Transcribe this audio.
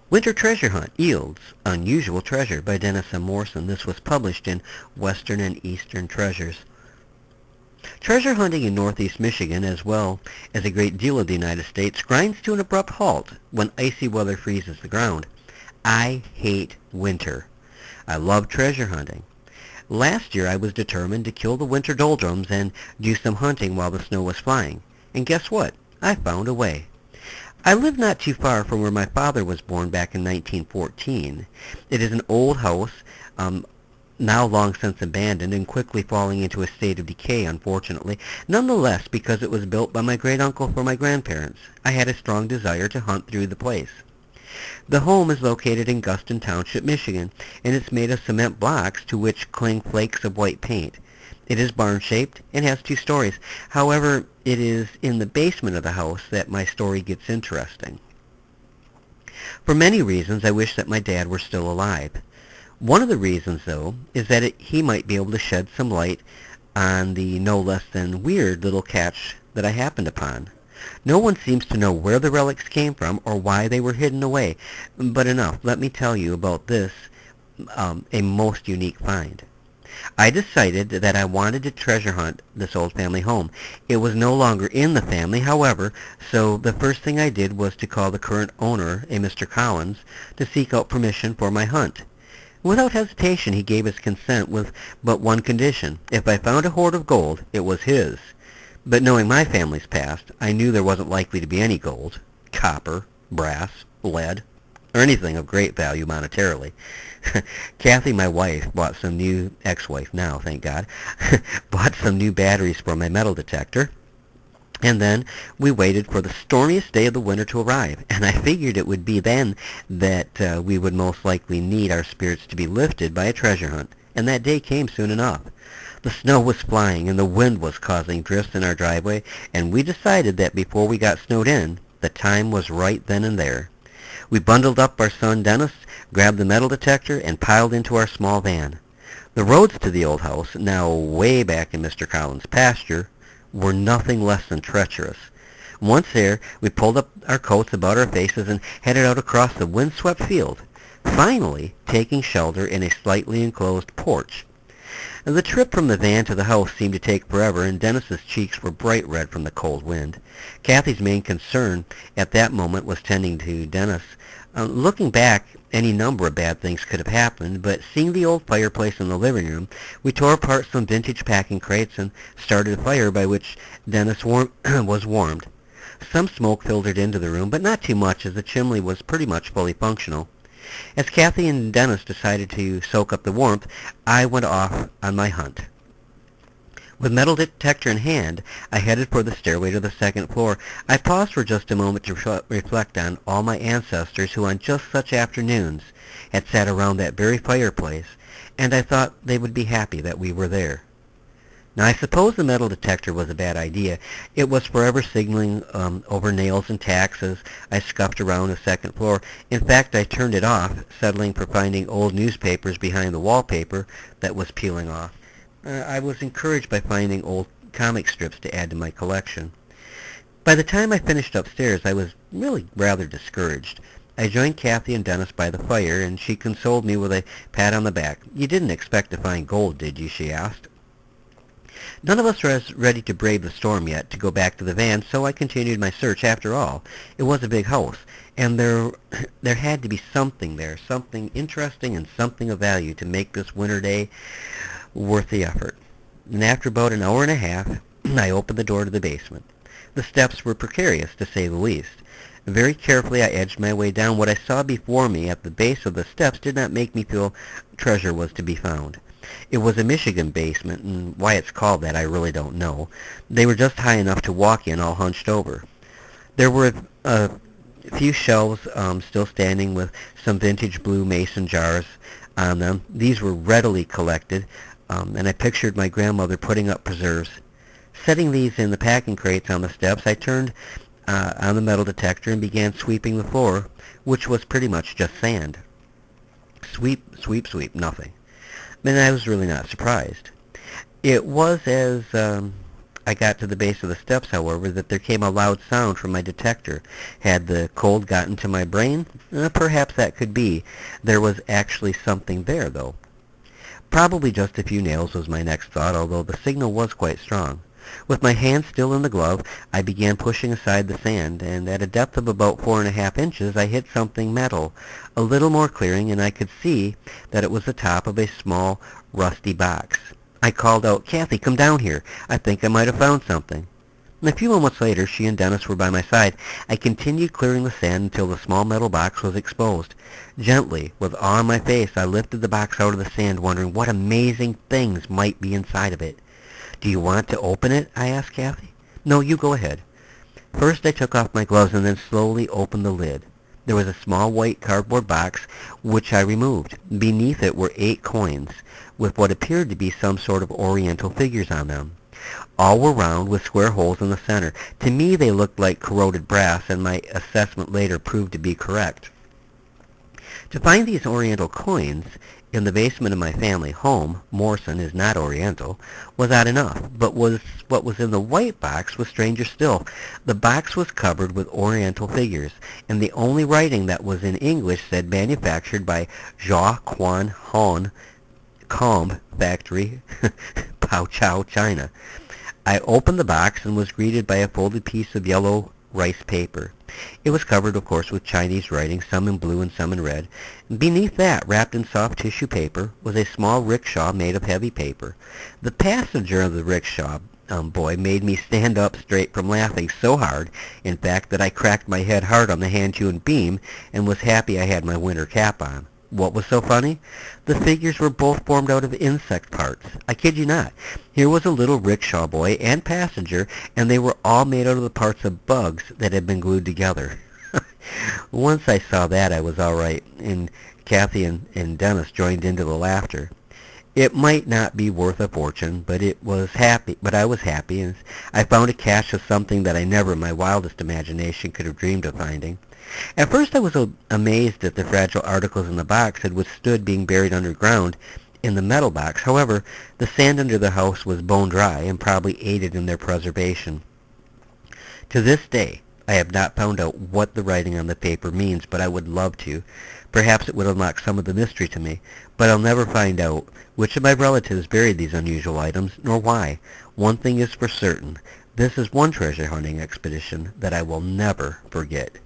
Winter Treasure Hunt Yields Unusual Treasure by Dennis M. Morrison. This was published in Western and Eastern Treasures. Treasure hunting in northeast Michigan, as well as a great deal of the United States, grinds to an abrupt halt when icy weather freezes the ground. I hate winter. I love treasure hunting. Last year I was determined to kill the winter doldrums and do some hunting while the snow was flying. And guess what? I found a way. I live not too far from where my father was born back in 1914. It is an old house, now long since abandoned and quickly falling into a state of decay, unfortunately. Nonetheless, because it was built by my great-uncle for my grandparents, I had a strong desire to hunt through the place. The home is located in Gustin Township, Michigan, and it's made of cement blocks to which cling flakes of white paint. It is barn-shaped and has 2 stories. However, it is in the basement of the house that my story gets interesting. For many reasons, I wish that my dad were still alive. One of the reasons, though, is that he might be able to shed some light on the no less than weird little catch that I happened upon. No one seems to know where the relics came from or why they were hidden away. But enough, let me tell you about this, a most unique find. I decided that I wanted to treasure hunt this old family home. It was no longer in the family, however, so the first thing I did was to call the current owner, a Mr. Collins, to seek out permission for my hunt. Without hesitation, he gave his consent with but one condition. If I found a hoard of gold, it was his. But knowing my family's past, I knew there wasn't likely to be any gold, copper, brass, lead, or anything of great value monetarily. Kathy, my wife, bought some new, ex-wife now, thank God, bought some new batteries for my metal detector, and then we waited for the stormiest day of the winter to arrive, and I figured it would be then that we would most likely need our spirits to be lifted by a treasure hunt, and that day came soon enough. The snow was flying, and the wind was causing drifts in our driveway, and we decided that before we got snowed in, the time was right then and there. We bundled up our son Dennis, grabbed the metal detector, and piled into our small van. The roads to the old house, now way back in Mr. Collins' pasture, were nothing less than treacherous. Once there, we pulled up our coats about our faces and headed out across the windswept field, finally taking shelter in a slightly enclosed porch. The trip from the van to the house seemed to take forever, and Dennis's cheeks were bright red from the cold wind. Kathy's main concern at that moment was tending to Dennis. Looking back, any number of bad things could have happened, but seeing the old fireplace in the living room, we tore apart some vintage packing crates and started a fire by which Dennis was warmed. Some smoke filtered into the room, but not too much, as the chimney was pretty much fully functional. As Kathy and Dennis decided to soak up the warmth, I went off on my hunt. With metal detector in hand, I headed for the stairway to the second floor. I paused for just a moment to reflect on all my ancestors who on just such afternoons had sat around that very fireplace, and I thought they would be happy that we were there. Now, I suppose the metal detector was a bad idea. It was forever signaling over nails and tacks as I scuffed around the second floor. In fact, I turned it off, settling for finding old newspapers behind the wallpaper that was peeling off. I was encouraged by finding old comic strips to add to my collection. By the time I finished upstairs, I was really rather discouraged. I joined Kathy and Dennis by the fire, and she consoled me with a pat on the back. "You didn't expect to find gold, did you?" she asked. None of us was ready to brave the storm yet, to go back to the van, so I continued my search. After all, it was a big house, and there had to be something there, something interesting and something of value to make this winter day worth the effort. And after about an hour and a half, I opened the door to the basement. The steps were precarious, to say the least. Very carefully I edged my way down. What I saw before me at the base of the steps did not make me feel treasure was to be found. It was a Michigan basement, and why it's called that I really don't know. They were just high enough to walk in all hunched over. There were a few shelves still standing with some vintage blue mason jars on them. These were readily collected, and I pictured my grandmother putting up preserves. Setting these in the packing crates on the steps, I turned on the metal detector and began sweeping the floor, which was pretty much just sand. Sweep, sweep, sweep, nothing. And I was really not surprised. It was as I got to the base of the steps, however, that there came a loud sound from my detector. Had the cold gotten to my brain? Perhaps that could be. There was actually something there, though. Probably just a few nails was my next thought, although the signal was quite strong. With my hand still in the glove, I began pushing aside the sand, and at a depth of about 4.5 inches I hit something metal. A little more clearing, and I could see that it was the top of a small, rusty box. I called out, "Kathy, come down here. I think I might have found something." And a few moments later, she and Dennis were by my side. I continued clearing the sand until the small metal box was exposed. Gently, with awe on my face, I lifted the box out of the sand, wondering what amazing things might be inside of it. "Do you want to open it?" I asked Kathy. "No, you go ahead." First I took off my gloves and then slowly opened the lid. There was a small white cardboard box, which I removed. Beneath it were 8 coins, with what appeared to be some sort of oriental figures on them. All were round with square holes in the center. To me they looked like corroded brass, and my assessment later proved to be correct. To find these oriental coins in the basement of my family home, Morrison is not oriental, was odd enough, but what was in the white box was stranger still. The box was covered with oriental figures, and the only writing that was in English said manufactured by Jia Quan Hon Comb Factory, Pao Chao, China. I opened the box and was greeted by a folded piece of yellow rice paper. It was covered, of course, with Chinese writing, some in blue and some in red. Beneath that, wrapped in soft tissue paper, was a small rickshaw made of heavy paper. The passenger of the rickshaw boy made me stand up straight from laughing so hard, in fact, that I cracked my head hard on the hand-hewn beam and was happy I had my winter cap on. What was so funny? The figures were both formed out of insect parts. I kid you not. Here was a little rickshaw boy and passenger, and they were all made out of the parts of bugs that had been glued together. Once I saw that, I was all right, and Kathy and Dennis joined into the laughter. It might not be worth a fortune, but I was happy, and I found a cache of something that I never in my wildest imagination could have dreamed of finding. At first I was amazed that the fragile articles in the box had withstood being buried underground in the metal box. However, the sand under the house was bone dry and probably aided in their preservation. To this day, I have not found out what the writing on the paper means, but I would love to. Perhaps it would unlock some of the mystery to me, but I'll never find out which of my relatives buried these unusual items, nor why. One thing is for certain. This is one treasure hunting expedition that I will never forget.